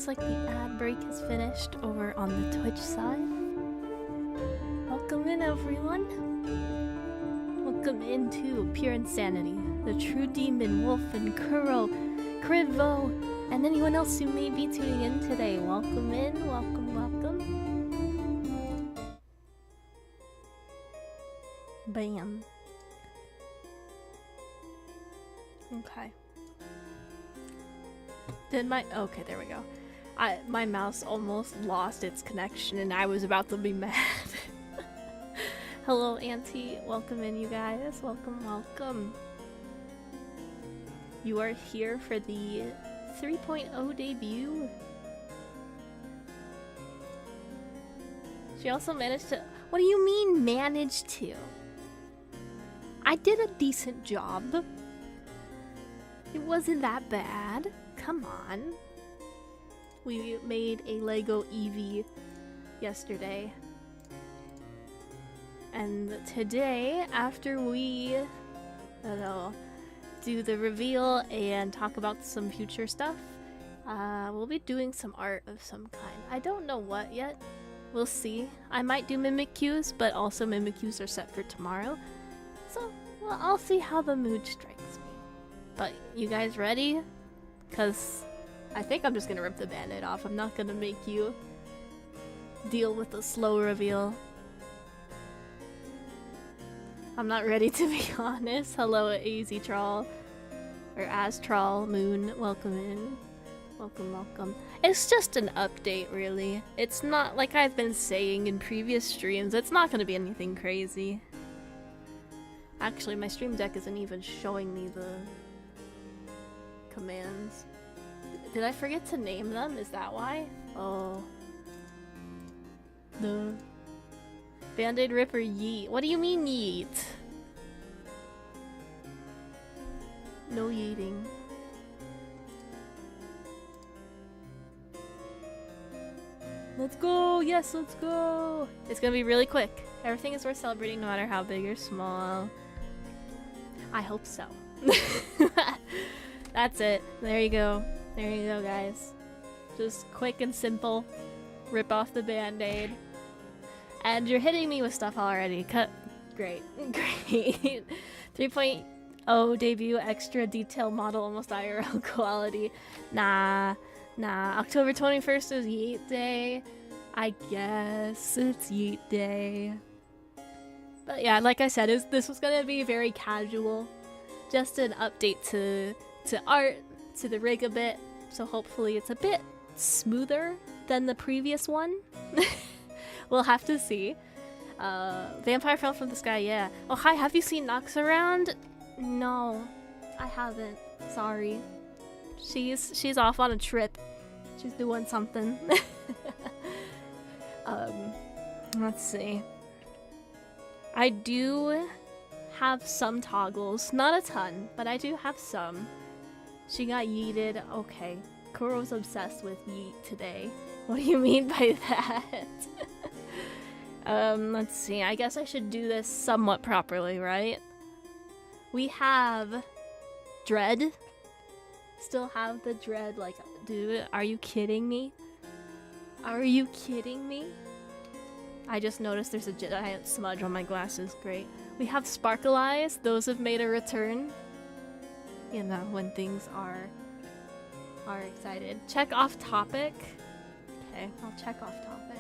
looks like the ad break has finished over on the Twitch side. Welcome in, everyone. Welcome into Pure Insanity, the True Demon, Wolf, and Kuro, Krivo, and anyone else who may be tuning in today. Welcome in, welcome, welcome. Bam. Okay. Okay, there we go. My mouse almost lost its connection and I was about to be mad. Hello, Auntie. Welcome in, you guys. Welcome, welcome. You are here for the 3.0 debut. She also managed to... What do you mean, managed to? I did a decent job. It wasn't that bad. Come on. We made a Lego Eevee yesterday. And today, after we, I don't know, do the reveal and talk about some future stuff, we'll be doing some art of some kind. I don't know what yet. We'll see. I might do Mimikyus, but also Mimikyus are set for tomorrow. So, well, I'll see how the mood strikes me. But you guys ready? Because I think I'm just gonna rip the band-aid off. I'm not gonna make you deal with the slow reveal. I'm not ready, to be honest. Hello, AZ Troll. Or Astral Moon. Welcome in. Welcome, welcome. It's just an update, really. It's not, like I've been saying in previous streams, it's not gonna be anything crazy. Actually, my stream deck isn't even showing me the commands. Did I forget to name them? Is that why? Oh. No. Band-Aid Ripper Yeet. What do you mean yeet? No yeeting. Let's go! Yes, let's go! It's gonna be really quick. Everything is worth celebrating no matter how big or small. I hope so. That's it. There you go. There you go, guys. Just quick and simple. Rip off the band-aid. And you're hitting me with stuff already. Great. Great. 3.0 debut, extra detail model, almost IRL quality. Nah. October 21st is Yeet Day. I guess it's Yeet Day. But yeah, like I said, this was gonna be very casual. Just an update to art, to the rig a bit, so hopefully it's a bit smoother than the previous one. We'll have to see. Vampire fell from the sky, yeah. Oh hi, have you seen Nox around? No, I haven't. Sorry. She's off on a trip. She's doing something. Let's see. I do have some toggles, not a ton, but I do have some. She got yeeted. Okay. Kuro's obsessed with yeet today. What do you mean by that? Let's see. I guess I should do this somewhat properly, right? We have Dread. Still have the Dread. Like, dude, are you kidding me? Are you kidding me? I just noticed there's a giant smudge on my glasses. Great. We have Sparkleize. Those have made a return. You know, when things are excited. Check off topic. Okay, I'll check off topic.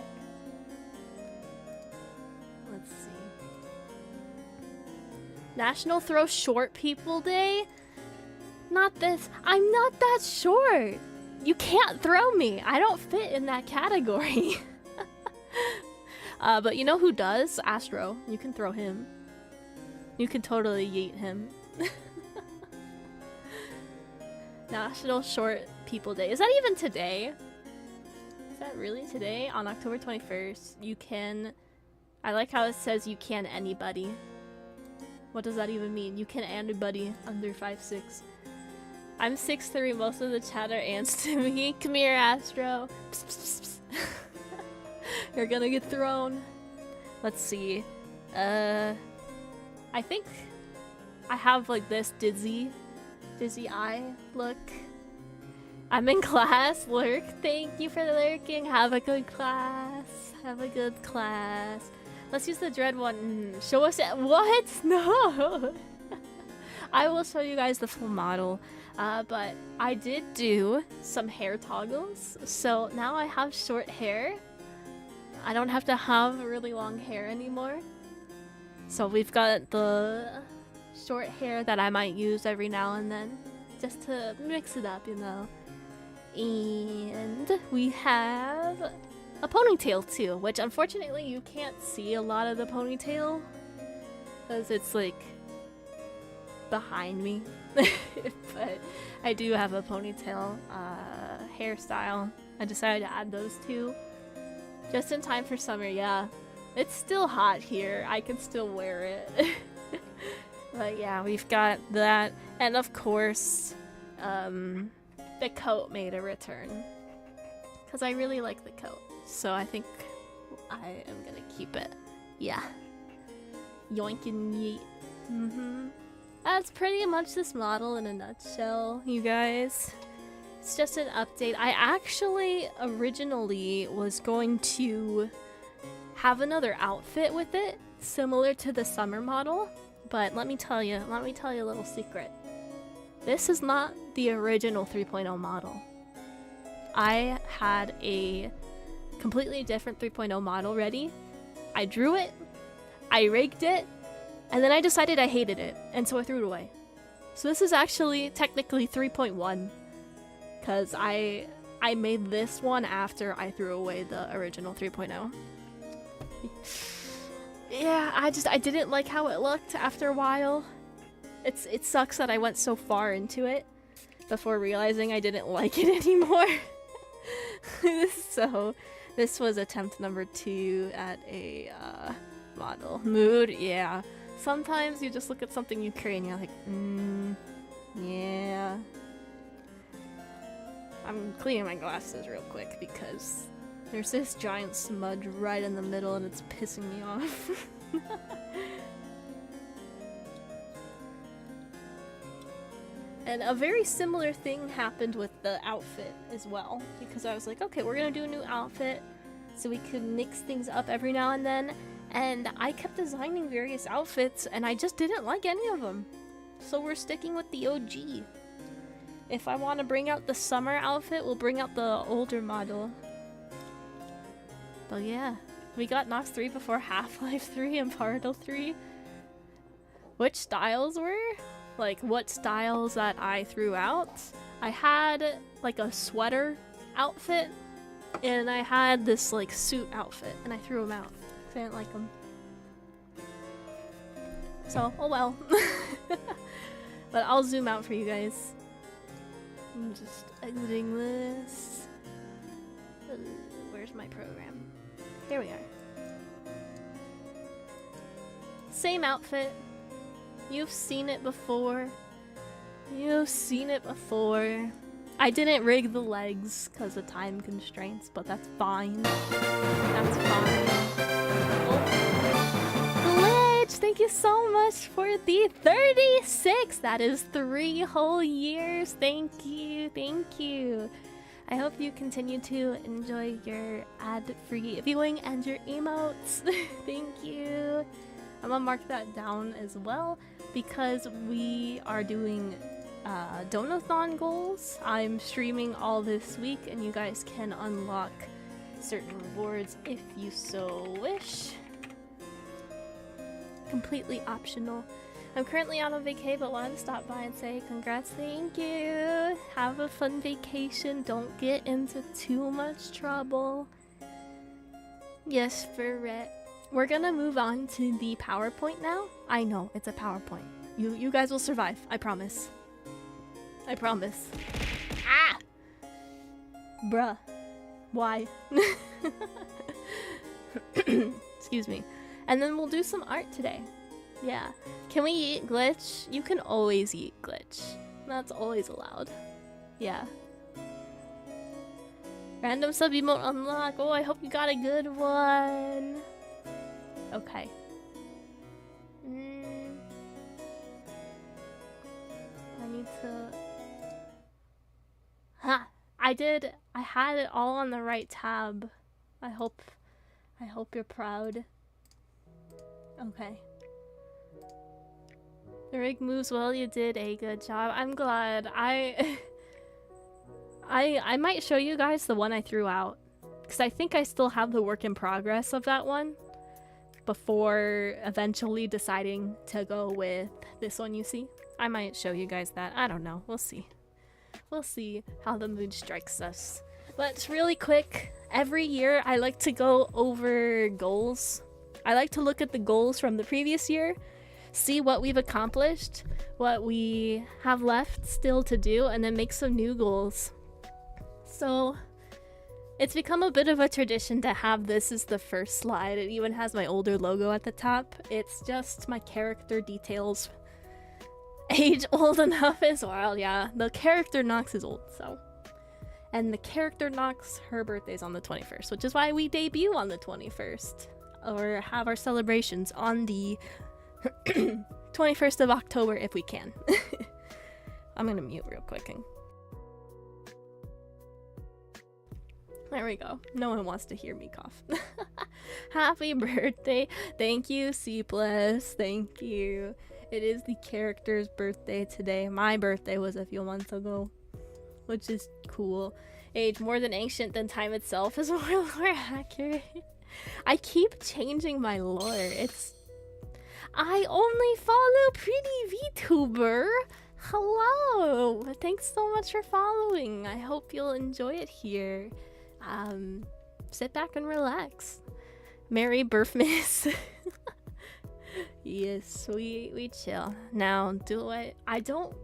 Let's see. National Throw Short People Day? Not this. I'm not that short. You can't throw me. I don't fit in that category. But you know who does? Astro. You can throw him. You can totally yeet him. National Short People Day. Is that even today? Is that really today? On October 21st, you can... I like how it says you can anybody. What does that even mean? You can anybody under 5'6". I'm 6'3". Most of the chat are ants to me. Come here, Astro. Psst, psst, psst. You're gonna get thrown. Let's see. I think I have like this dizzy eye look. I'm in class. Lurk. Thank you for lurking. Have a good class. Have a good class. Let's use the dread one. Show us it. What? No. I will show you guys the full model. But I did do some hair toggles. So now I have short hair. I don't have to have really long hair anymore. So we've got the short hair that I might use every now and then. Just to mix it up, you know. And we have a ponytail too, which unfortunately you can't see a lot of the ponytail. Because it's like behind me. But I do have a ponytail hairstyle. I decided to add those two. Just in time for summer, yeah. It's still hot here. I can still wear it. But yeah, we've got that. And of course, the coat made a return. Because I really like the coat. So I think I am gonna keep it. Yeah. Yoink and yeet. That's pretty much this model in a nutshell, you guys. It's just an update. I actually originally was going to have another outfit with it, similar to the summer model, but let me tell you a little secret. This is not the original 3.0 model. I had a completely different 3.0 model ready. I drew it, I rigged it, and then I decided I hated it, and so I threw it away. So this is actually technically 3.1. Because I made this one after I threw away the original 3.0. Yeah, I didn't like how it looked after a while. It sucks that I went so far into it before realizing I didn't like it anymore. So this was attempt number 2 at a model. Mood, yeah. Sometimes you just look at something you create and you're like, yeah. I'm cleaning my glasses real quick because there's this giant smudge right in the middle and it's pissing me off. And a very similar thing happened with the outfit as well, because I was like, okay, we're gonna do a new outfit so we could mix things up every now and then, and I kept designing various outfits and I just didn't like any of them. So we're sticking with the OG. If I want to bring out the summer outfit, we'll bring out the older model. But yeah, we got Nox 3 before Half-Life 3 and Particle 3. Which styles were? Like, what styles that I threw out? I had, like, a sweater outfit, and I had this, like, suit outfit, and I threw them out. 'Cause I didn't like them. So, oh well. But I'll zoom out for you guys. I'm just exiting this. Where's my program? Here we are. Same outfit. You've seen it before. You've seen it before. I didn't rig the legs because of time constraints, but that's fine. That's fine. Oh. Glitch, thank you so much for the 36. That is 3 whole years. Thank you. Thank you. I hope you continue to enjoy your ad-free viewing and your emotes. Thank you. I'm gonna mark that down as well because we are doing Donathon goals. I'm streaming all this week and you guys can unlock certain rewards if you so wish. Completely optional. I'm currently on a vacay but wanted to stop by and say congrats, thank you. Have a fun vacation. Don't get into too much trouble. Yes, Ferret. We're gonna move on to the PowerPoint now. I know, it's a PowerPoint. You guys will survive, I promise. I promise. Ah! Bruh. Why? Excuse me. And then we'll do some art today. Yeah. Can we eat Glitch? You can always eat Glitch. That's always allowed. Yeah. Random sub emote unlock. Oh, I hope you got a good one. Okay. I need to... Ha! I had it all on the right tab. I hope you're proud. Okay. The rig moves well, you did a good job. I'm glad. I might show you guys the one I threw out, because I think I still have the work in progress of that one before eventually deciding to go with this one you see. I might show you guys that. I don't know. We'll see. We'll see how the mood strikes us. But really quick, every year I like to go over goals. I like to look at the goals from the previous year, see what we've accomplished, what we have left still to do, and then make some new goals. So it's become a bit of a tradition to have this as the first slide. It even has my older logo at the top. It's just my character details. Age old enough as well, yeah. The character Nox is old, so. And the character Nox, her birthday's on the 21st, which is why we debut on the 21st. Or have our celebrations on the 21st of October if we can. I'm gonna mute real quick. There we go. No one wants to hear me cough. Happy birthday. Thank you, C+. Thank you. It is the character's birthday today. My birthday was a few months ago, which is cool. Age more than ancient than time itself is more accurate. I keep changing my lore. I only follow pretty VTuber. Hello. Thanks so much for following. I hope you'll enjoy it here. Sit back and relax. Merry birthmas. Yes, we chill. Now, I don't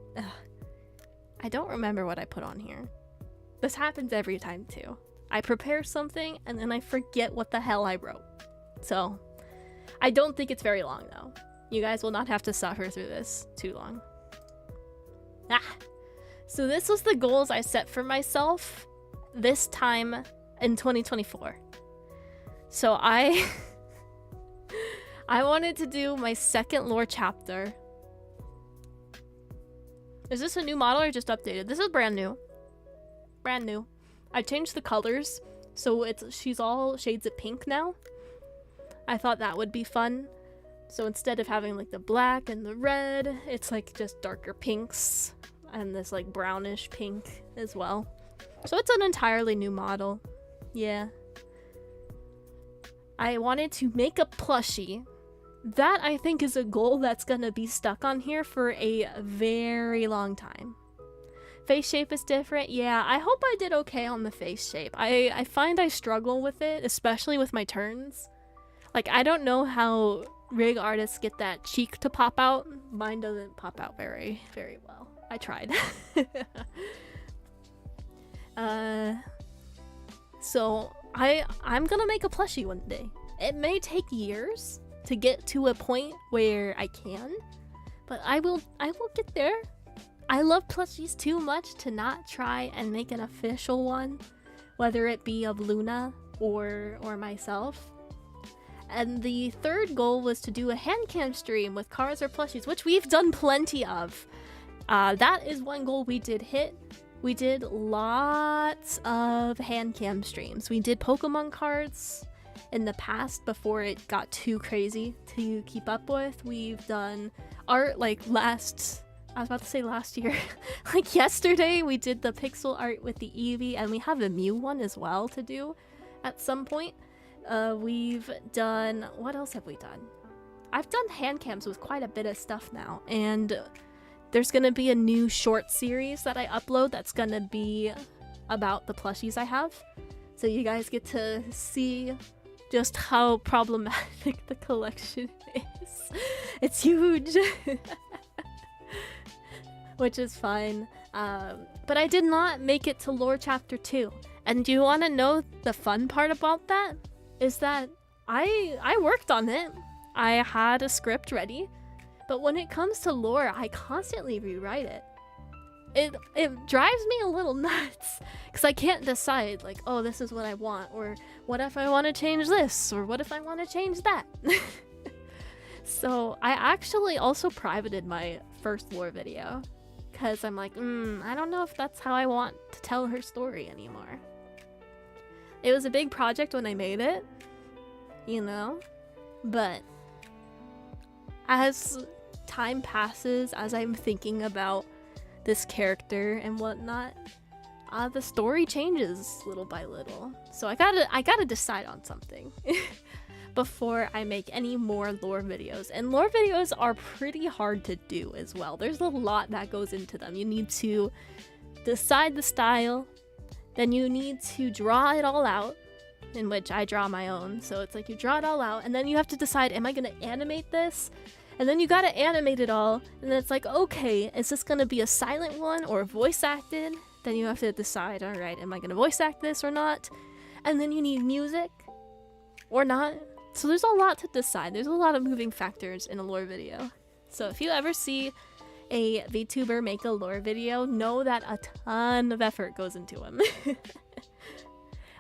remember what I put on here. This happens every time too. I prepare something and then I forget what the hell I wrote. So, I don't think it's very long though. You guys will not have to suffer through this too long. So this was the goals I set for myself this time in 2024. So I wanted to do my second lore chapter. Is this a new model or just updated? This is brand new. Brand new. I changed the colors, so she's all shades of pink now. I thought that would be fun. So instead of having like the black and the red, it's like just darker pinks and this like brownish pink as well. So it's an entirely new model. Yeah. I wanted to make a plushie. That I think is a goal that's gonna be stuck on here for a very long time. Face shape is different. Yeah, I hope I did okay on the face shape. I find I struggle with it, especially with my turns. Like, I don't know how rig artists get that cheek to pop out. Mine doesn't pop out very, very well. I tried. So I'm gonna make a plushie one day. It may take years to get to a point where I can, but I will get there. I love plushies too much to not try and make an official one, whether it be of Luna or myself. And the third goal was to do a hand cam stream with cards or plushies, which we've done plenty of. That is one goal we did hit. We did lots of hand cam streams. We did Pokemon cards in the past before it got too crazy to keep up with. We've done art like last year. Like yesterday we did the pixel art with the Eevee, and we have a Mew one as well to do at some point. We've done, what else have we done? I've done hand cams with quite a bit of stuff now, and there's gonna be a new short series that I upload that's gonna be about the plushies I have. So you guys get to see just how problematic the collection is. It's huge. Which is fine. But I did not make it to lore chapter 2. And do you want to know the fun part about that? Is that I worked on it. I had a script ready. But when it comes to lore, I constantly rewrite it. It drives me a little nuts. Because I can't decide, like, oh, this is what I want. Or what if I want to change this? Or what if I want to change that? So I actually also privated my first lore video. because I'm like, I don't know if that's how I want to tell her story anymore. It was a big project when I made it, you know, but as time passes, as I'm thinking about this character and whatnot, the story changes little by little. So I gotta decide on something before I make any more lore videos. And lore videos are pretty hard to do as well. There's a lot that goes into them. You need to decide the style, then you need to draw it all out, in which I draw my own. So it's like you draw it all out, and then you have to decide, am I gonna animate this? And then you gotta animate it all, and then it's like, okay, is this gonna be a silent one or voice acted? Then you have to decide, alright, am I gonna voice act this or not? And then you need music or not. So there's a lot to decide. There's a lot of moving factors in a lore video. So if you ever see a VTuber make a lore video, know that a ton of effort goes into them.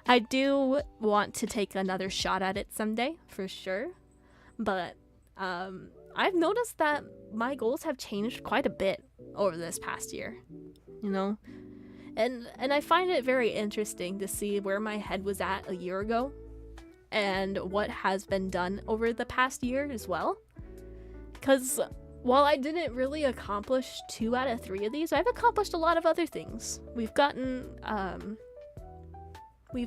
I do want to take another shot at it someday, for sure. But I've noticed that my goals have changed quite a bit over this past year, you know? And I find it very interesting to see where my head was at a year ago and what has been done over the past year as well. Because while I didn't really accomplish 2 out of 3 of these, I've accomplished a lot of other things. We've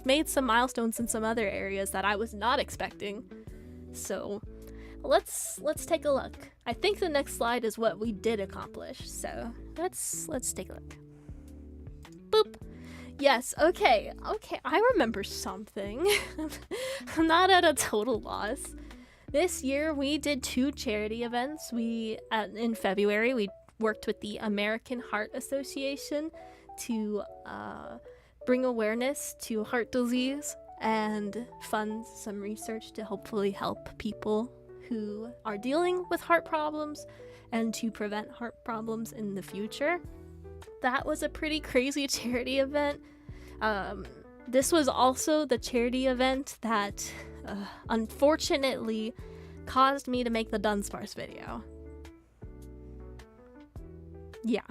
made some milestones in some other areas that I was not expecting. So let's take a look. I think the next slide is what we did accomplish. So let's take a look. Boop. Yes, okay, I remember something. I'm not at a total loss. This year we did 2 charity events. In February we worked with the American Heart Association to bring awareness to heart disease and fund some research to hopefully help people who are dealing with heart problems and to prevent heart problems in the future. That was a pretty crazy charity event. This was also the charity event that unfortunately caused me to make the Dunsparce video. Yeah.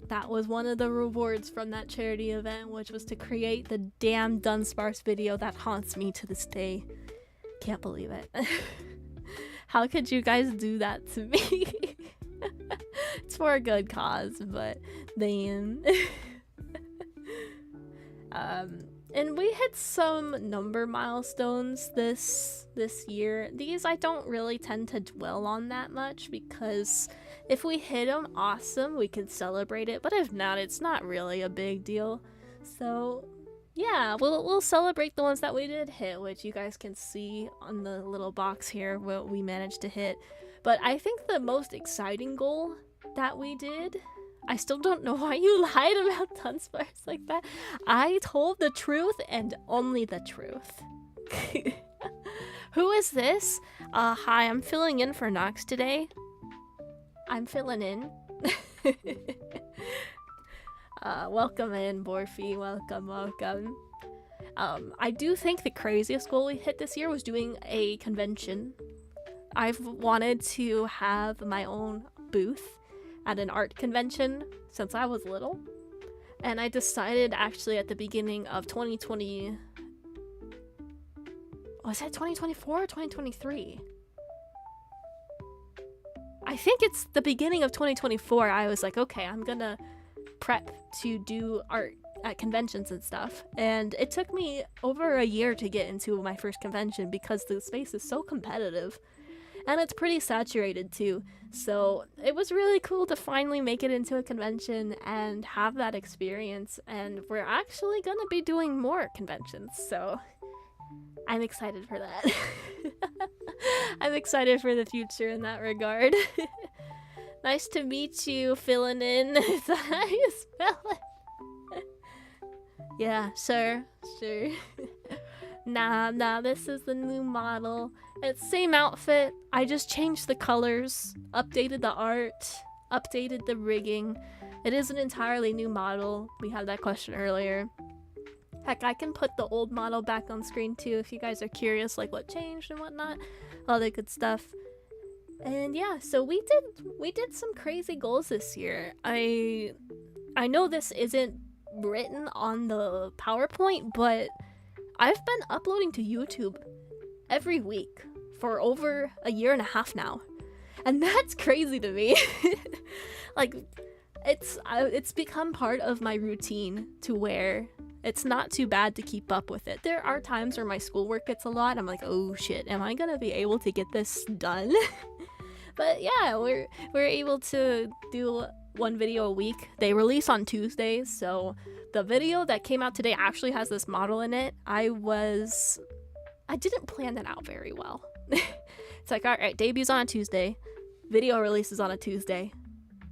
That was one of the rewards from that charity event, which was to create the damn Dunsparce video that haunts me to this day. Can't believe it. How could you guys do that to me? It's for a good cause, but then and we hit some number milestones this year. These I don't really tend to dwell on that much, because if we hit them, awesome, we can celebrate it, but if not, it's not really a big deal. So yeah, we'll celebrate the ones that we did hit, which you guys can see on the little box here what we managed to hit. But I think the most exciting goal that we did, I still don't know why you lied about Dunsparce like that. I told the truth and only the truth. Who is this? Hi, I'm filling in for Nox today. I'm filling in. Welcome in, Borfi. Welcome. I do think the craziest goal we hit this year was doing a convention. I've wanted to have my own booth at an art convention since I was little, and I decided actually at the beginning of 2020, was that 2024 or 2023? I think it's the beginning of 2024. I was like, okay, I'm gonna prep to do art at conventions and stuff, and it took me over a year to get into my first convention because the space is so competitive. And it's pretty saturated too, so it was really cool to finally make it into a convention and have that experience, and we're actually gonna be doing more conventions, so I'm excited for that. I'm excited for the future in that regard. Nice to meet you, filling in. Is that how you spell it? Yeah, sure. Nah, this is the new model. It's same outfit, I just changed the colors, updated the art, updated the rigging. It is an entirely new model. We had that question earlier. Heck, I can put the old model back on screen too if you guys are curious, like what changed and whatnot. All that good stuff. And yeah, so we did some crazy goals this year. I know this isn't written on the PowerPoint, but I've been uploading to YouTube every week for over a year and a half now. And that's crazy to me. Like, it's become part of my routine to where it's not too bad to keep up with it. There are times where my schoolwork gets a lot. I'm like, oh shit, am I gonna be able to get this done? But yeah, we're able to do one video a week. They release on Tuesdays, so the video that came out today actually has this model in it. I didn't plan that out very well. It's like, alright, debuts on a Tuesday, video releases on a Tuesday.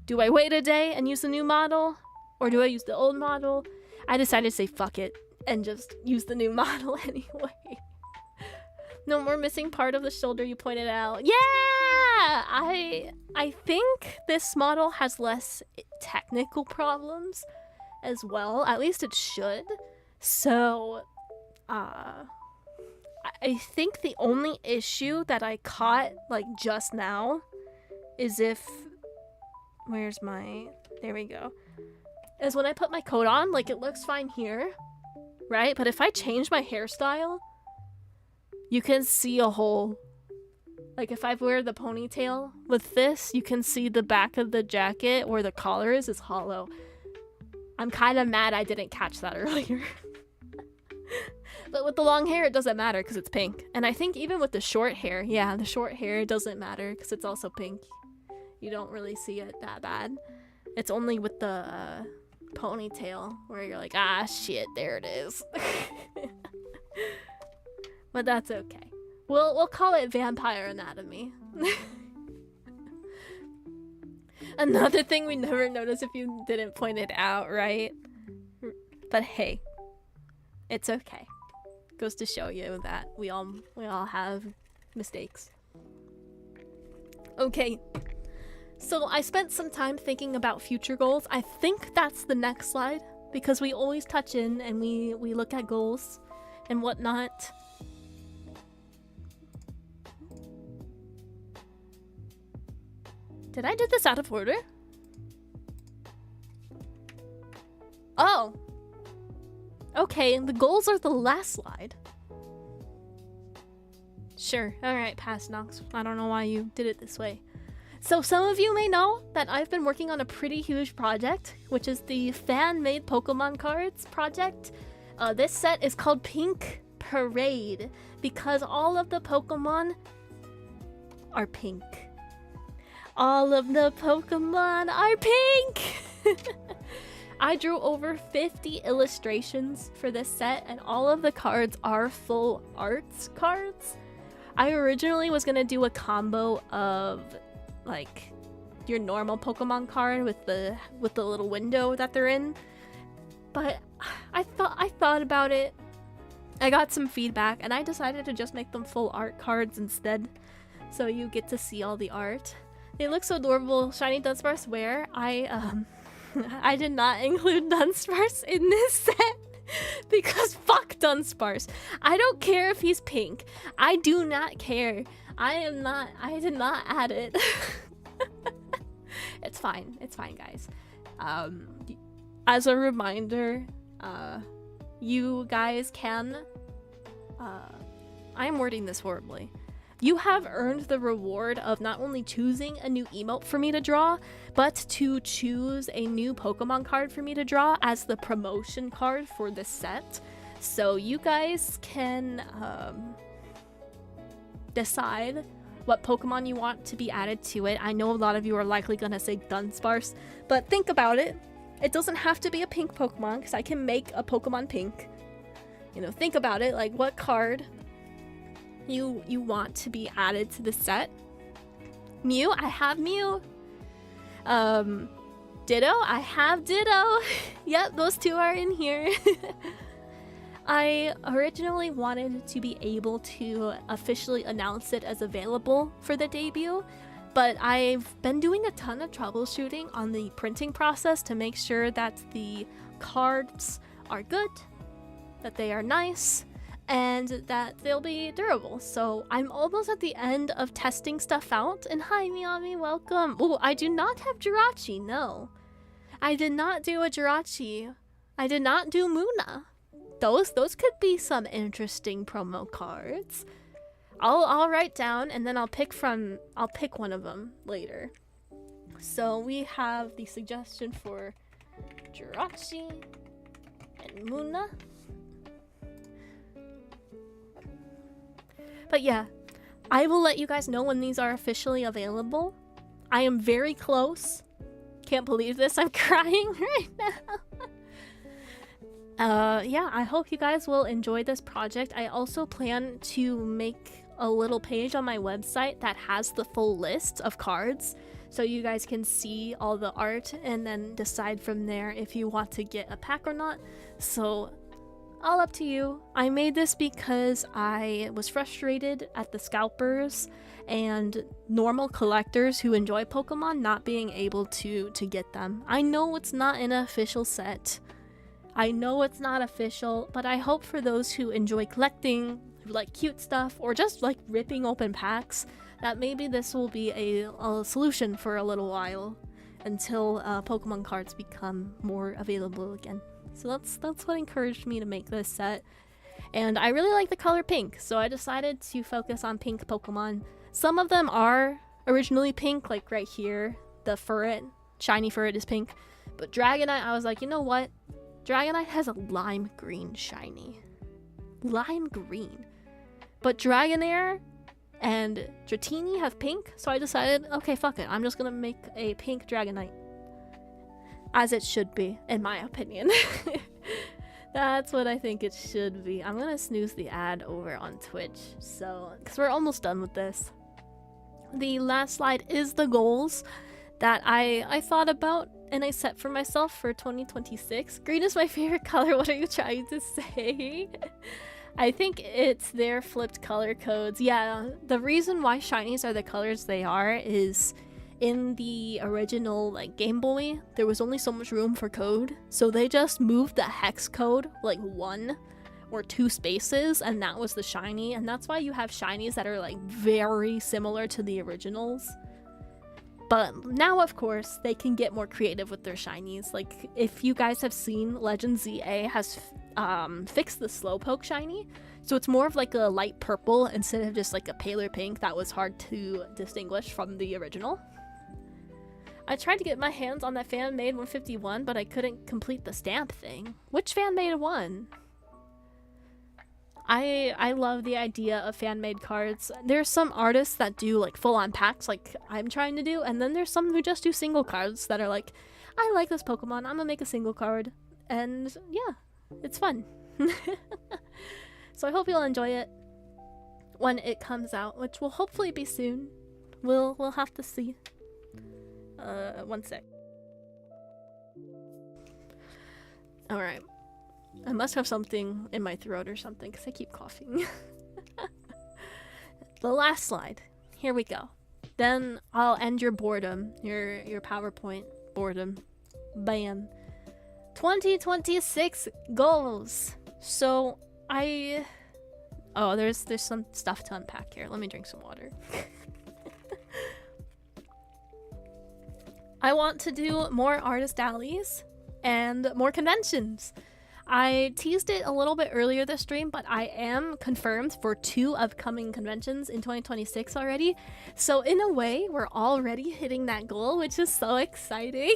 Do I wait a day and use the new model? Or do I use the old model? I decided to say fuck it and just use the new model anyway. No more missing part of the shoulder, you pointed out. Yeah! I think this model has less technical problems as well. At least it should. So, I think the only issue that I caught, like, just now is if... Where's my... There we go. Is when I put my coat on, like, it looks fine here, right? But if I change my hairstyle, you can see a hole. Like, if I wear the ponytail with this, you can see the back of the jacket where the collar is hollow. I'm kind of mad I didn't catch that earlier. But with the long hair, it doesn't matter because it's pink. And I think even with the short hair, yeah, the short hair doesn't matter because it's also pink. You don't really see it that bad. It's only with the ponytail where you're like, ah, shit, there it is. But that's okay. We'll call it vampire anatomy. Another thing we never notice if you didn't point it out, right? But hey, it's okay. Goes to show you that we all have mistakes. Okay. So I spent some time thinking about future goals. I think that's the next slide because we always touch in and we look at goals and whatnot. Did I do this out of order? Oh. Okay, the goals are the last slide. Sure. Alright, pass, Nox. I don't know why you did it this way. So some of you may know that I've been working on a pretty huge project, which is the fan-made Pokemon cards project. This set is called Pink Parade because all of the Pokemon are pink. All of the Pokemon are pink! I drew over 50 illustrations for this set, and all of the cards are full arts cards. I originally was gonna do a combo of like your normal Pokemon card with the little window that they're in, but I thought about it. I got some feedback, and I decided to just make them full art cards instead, so you get to see all the art. They look so adorable. Shiny Dunsparce wear. I did not include Dunsparce in this set because fuck Dunsparce. I don't care if he's pink. I do not care. I did not add it. It's fine. It's fine, guys. As a reminder, you guys can... I am wording this horribly. You have earned the reward of not only choosing a new emote for me to draw, but to choose a new Pokemon card for me to draw as the promotion card for this set. So you guys can decide what Pokemon you want to be added to it. I know a lot of you are likely gonna say Dunsparce, but think about it. It doesn't have to be a pink Pokemon, because I can make a Pokemon pink. You know, think about it, like what card you want to be added to the set. Mew, I have Mew. Ditto, I have Ditto. Yep, those two are in here. I originally wanted to be able to officially announce it as available for the debut, but I've been doing a ton of troubleshooting on the printing process to make sure that the cards are good, that they are nice, and that they'll be durable. So I'm almost at the end of testing stuff out. And hi, Miami, welcome. Oh, I do not have Jirachi, no. I did not do a Jirachi. I did not do Muna. Those could be some interesting promo cards. I'll write down and then I'll pick one of them later. So we have the suggestion for Jirachi and Muna. But yeah, I will let you guys know when these are officially available. I am very close. Can't believe this. I'm crying right now. Yeah, I hope you guys will enjoy this project. I also plan to make a little page on my website that has the full list of cards, so you guys can see all the art and then decide from there if you want to get a pack or not. So all up to you. I made this because I was frustrated at the scalpers and normal collectors who enjoy Pokemon not being able to get them. I know it's not an official set. I know it's not official, but I hope for those who enjoy collecting, who like cute stuff, or just like ripping open packs, that maybe this will be a solution for a little while until Pokemon cards become more available again. So that's what encouraged me to make this set. And I really like the color pink, so I decided to focus on pink Pokemon. Some of them are originally pink, like right here. The Furret, shiny Furret is pink. But Dragonite, I was like, you know what? Dragonite has a lime green shiny. Lime green. But Dragonair and Dratini have pink, so I decided, okay, fuck it. I'm just gonna make a pink Dragonite. As it should be, in my opinion. That's what I think it should be. I'm gonna snooze the ad over on Twitch, so, because we're almost done with this. The last slide is the goals that I thought about and I set for myself for 2026. Green is my favorite color. What are you trying to say? I think it's their flipped color codes. Yeah, the reason why shinies are the colors they are is in the original like Game Boy, there was only so much room for code, so they just moved the hex code like 1 or 2 spaces, and that was the shiny. And that's why you have shinies that are like very similar to the originals. But now, of course, they can get more creative with their shinies. Like, if you guys have seen, Legend ZA has fixed the Slowpoke shiny, so it's more of like a light purple instead of just like a paler pink that was hard to distinguish from the original. I tried to get my hands on that fan-made 151, but I couldn't complete the stamp thing. Which fan-made one? I love the idea of fan-made cards. There's some artists that do like full-on packs like I'm trying to do, and then there's some who just do single cards that are like, I like this Pokemon, I'm gonna make a single card. And yeah, it's fun. So I hope you'll enjoy it when it comes out, which will hopefully be soon. We'll have to see. One sec. Alright. I must have something in my throat or something because I keep coughing. The last slide. Here we go. Then I'll end your boredom. Your PowerPoint boredom. Bam. 2026 goals. So there's some stuff to unpack here. Let me drink some water. I want to do more artist alleys and more conventions. I teased it a little bit earlier this stream, but I am confirmed for 2 upcoming conventions in 2026 already. So in a way, we're already hitting that goal, which is so exciting.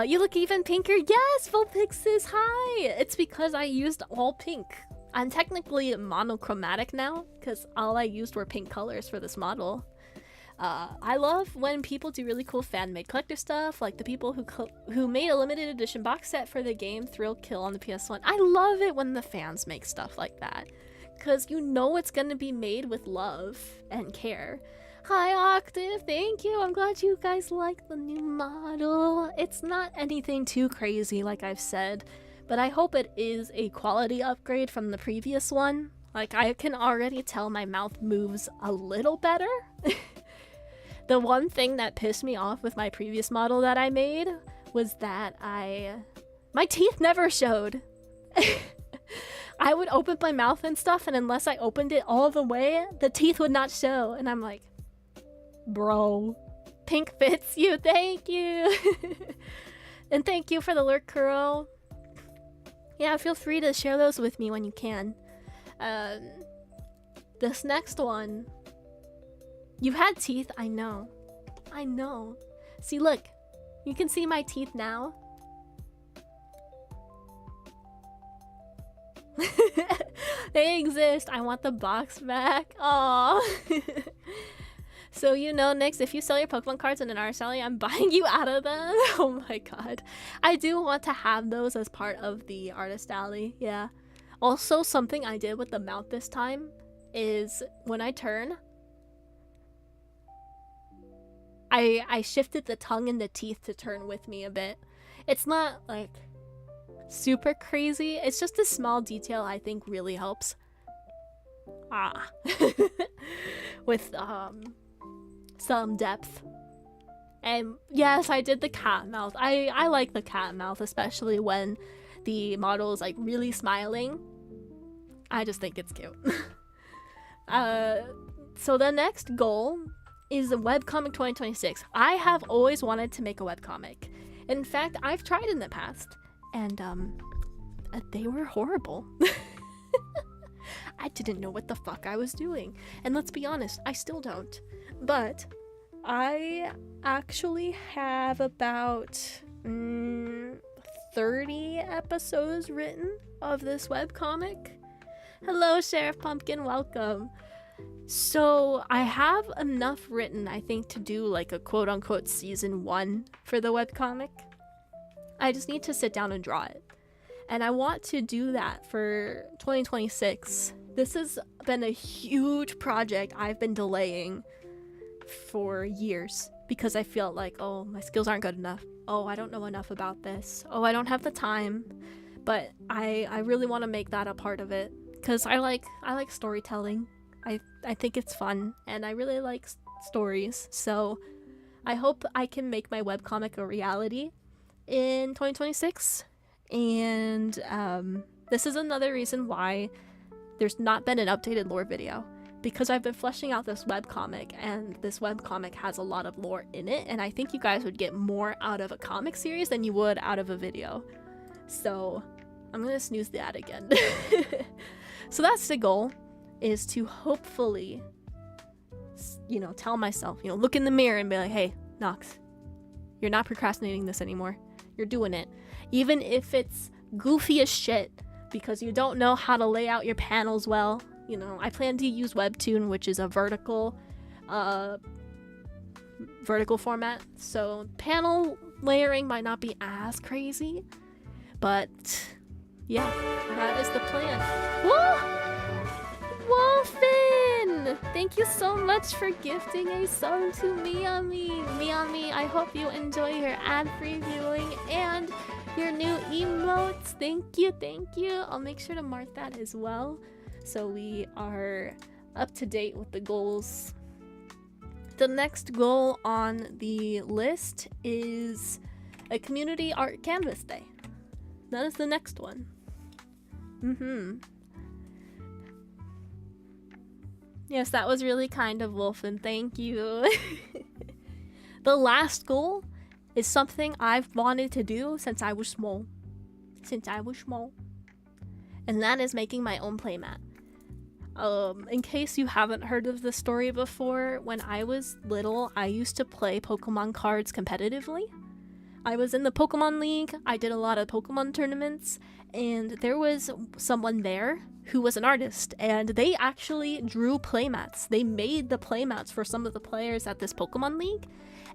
You look even pinker. Yes, Vulpixis, hi! It's because I used all pink. I'm technically monochromatic now, because all I used were pink colors for this model. I love when people do really cool fan-made collector stuff, like the people who made a limited edition box set for the game Thrill Kill on the PS1. I love it when the fans make stuff like that, because you know it's gonna be made with love and care. Hi Octave, thank you. I'm glad you guys like the new model. It's not anything too crazy, like I've said, but I hope it is a quality upgrade from the previous one. Like, I can already tell my mouth moves a little better. The one thing that pissed me off with my previous model that I made was that my teeth never showed. I would open my mouth and stuff, and unless I opened it all the way, the teeth would not show. And I'm like, bro, pink fits you, thank you. And thank you for the lurk, Kuro. Yeah, feel free to share those with me when you can. This next one, you've had teeth, I know. See, look, you can see my teeth now. They exist. I want the box back. Aww. So you know, Nyx, if you sell your Pokemon cards in an artist alley, I'm buying you out of them. Oh my god. I do want to have those as part of the artist alley, yeah. Also, something I did with the mouth this time is when I turn, I shifted the tongue and the teeth to turn with me a bit. It's not like super crazy. It's just a small detail I think really helps. With some depth. And yes, I did the cat mouth. I like the cat mouth, especially when the model is like really smiling. I just think it's cute. So the next goal is a webcomic 2026. I have always wanted to make a webcomic. In fact, I've tried in the past, and they were horrible. I didn't know what the fuck I was doing. And let's be honest, I still don't. But I actually have about 30 episodes written of this webcomic. Hello, Sheriff Pumpkin, welcome. So I have enough written, I think, to do like a quote-unquote season 1 for the webcomic. I just need to sit down and draw it. And I want to do that for 2026. This has been a huge project I've been delaying for years because I feel like, oh, my skills aren't good enough. Oh, I don't know enough about this. Oh, I don't have the time. But I really want to make that a part of it because I like storytelling. I think it's fun and I really like stories. So I hope I can make my webcomic a reality in 2026. And this is another reason why there's not been an updated lore video, because I've been fleshing out this webcomic, and this webcomic has a lot of lore in it, and I think you guys would get more out of a comic series than you would out of a video. So I'm gonna snooze that again. So that's the goal, is to hopefully, you know, tell myself, you know, look in the mirror and be like, hey, Nox, you're not procrastinating this anymore. You're doing it. Even if it's goofy as shit because you don't know how to lay out your panels well. You know, I plan to use Webtoon, which is a vertical format. So panel layering might not be as crazy, but yeah, that is the plan. Wolfin! Thank you so much for gifting a sub to Miami. Miami, I hope you enjoy your ad-free viewing and your new emotes. Thank you, thank you. I'll make sure to mark that as well, so we are up to date with the goals. The next goal on the list is a community art canvas day. That is the next one. Yes, that was really kind of Wolfen. Thank you. The last goal is something I've wanted to do since I was small. And that is making my own playmat. In case you haven't heard of the story before, when I was little, I used to play Pokemon cards competitively. I was in the Pokemon League, I did a lot of Pokemon tournaments, and there was someone there who was an artist, and they actually drew playmats. They made the playmats for some of the players at this Pokemon League,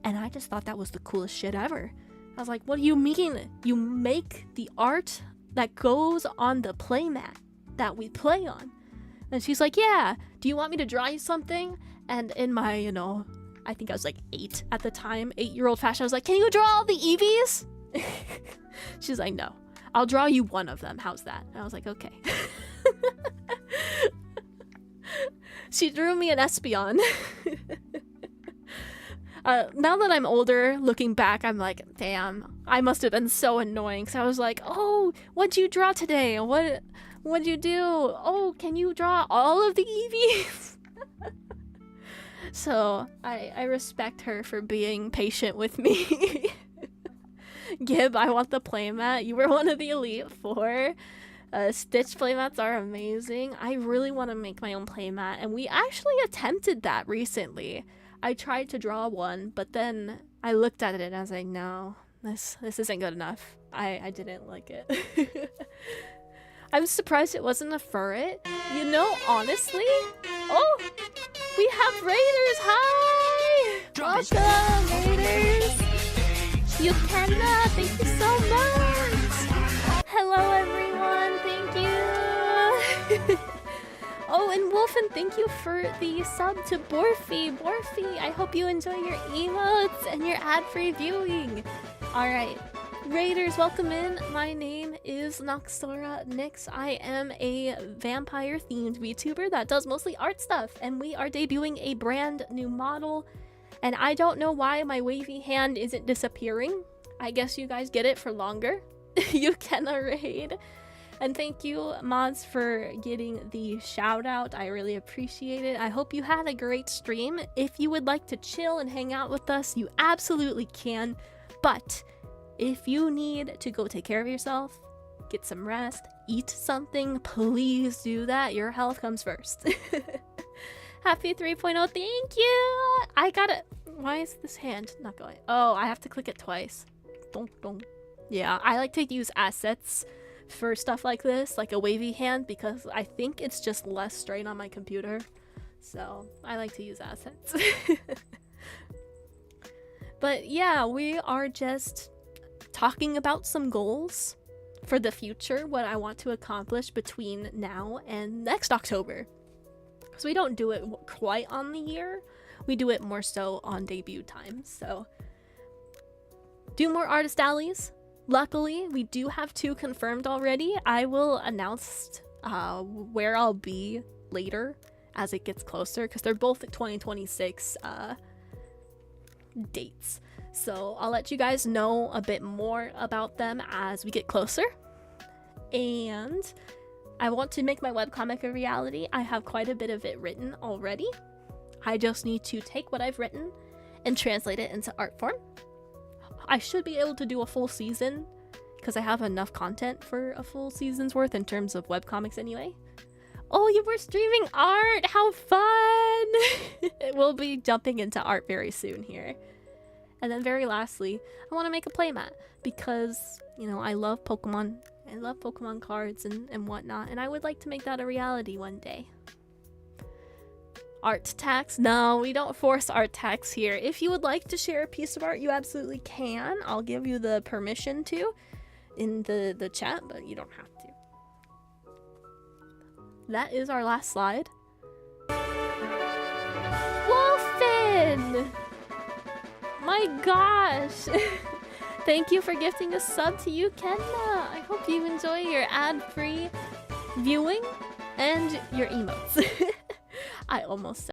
and I just thought that was the coolest shit ever. I was like, what do you mean? You make the art that goes on the playmat that we play on? And she's like, yeah, do you want me to draw you something? And in my, you know, I think I was like 8 at the time, 8-year-old fashion, I was like, can you draw all the Eevees? She's like, no, I'll draw you one of them. How's that? And I was like, okay. She drew me an Espeon. Now that I'm older, looking back, I'm like, damn, I must have been so annoying. So I was like, oh, what'd you draw today? What What'd you do? Oh, can you draw all of the Eevees? So, I respect her for being patient with me. Gib, I want the playmat. You were one of the Elite Four. Stitch playmats are amazing. I really want to make my own playmat, and we actually attempted that recently. I tried to draw one, but then I looked at it and I was like, no, this isn't good enough. I didn't like it. I'm surprised it wasn't a furret. You know, honestly. Oh, we have Raiders. Hi! Welcome, Raiders. You cannot. Thank you so much. Hello, everyone. Thank you. Oh, and Wolfen, thank you for the sub to Borfy. Borfy, I hope you enjoy your emotes and your ad-free viewing. All right. Raiders, welcome in. My name is Noxaura Nyx. I am a vampire-themed VTuber that does mostly art stuff, and we are debuting a brand new model. And I don't know why my wavy hand isn't disappearing. I guess you guys get it for longer. You can raid. And thank you, mods, for getting the shout out. I really appreciate it. I hope you had a great stream. If you would like to chill and hang out with us, you absolutely can. But if you need to go take care of yourself, get some rest, eat something, please do that. Your health comes first. Happy 3.0, thank you! I got it. Why is this hand not going? Oh, I have to click it twice. Dong, dong. Yeah, I like to use assets for stuff like this, like a wavy hand, because I think it's just less strain on my computer. So, I like to use assets. But yeah, we are just talking about some goals for the future, what I want to accomplish between now and next October. Because we don't do it quite on the year, we do it more so on debut time. So, do more artist alleys. Luckily, we do have 2 confirmed already. I will announce where I'll be later as it gets closer, because they're both 2026 dates. So I'll let you guys know a bit more about them as we get closer. And I want to make my webcomic a reality. I have quite a bit of it written already. I just need to take what I've written and translate it into art form. I should be able to do a full season because I have enough content for a full season's worth in terms of webcomics anyway. Oh, you were streaming art! How fun! We'll be jumping into art very soon here. And then very lastly, I want to make a playmat because, you know, I love Pokemon. I love Pokemon cards and whatnot, and I would like to make that a reality one day. Art tax? No, we don't force art tax here. If you would like to share a piece of art, you absolutely can. I'll give you the permission to in the chat, but you don't have to. That is our last slide. Wolfen! My gosh! Thank you for gifting a sub to you, Kenna. I hope you enjoy your ad-free viewing and your emotes. I almost said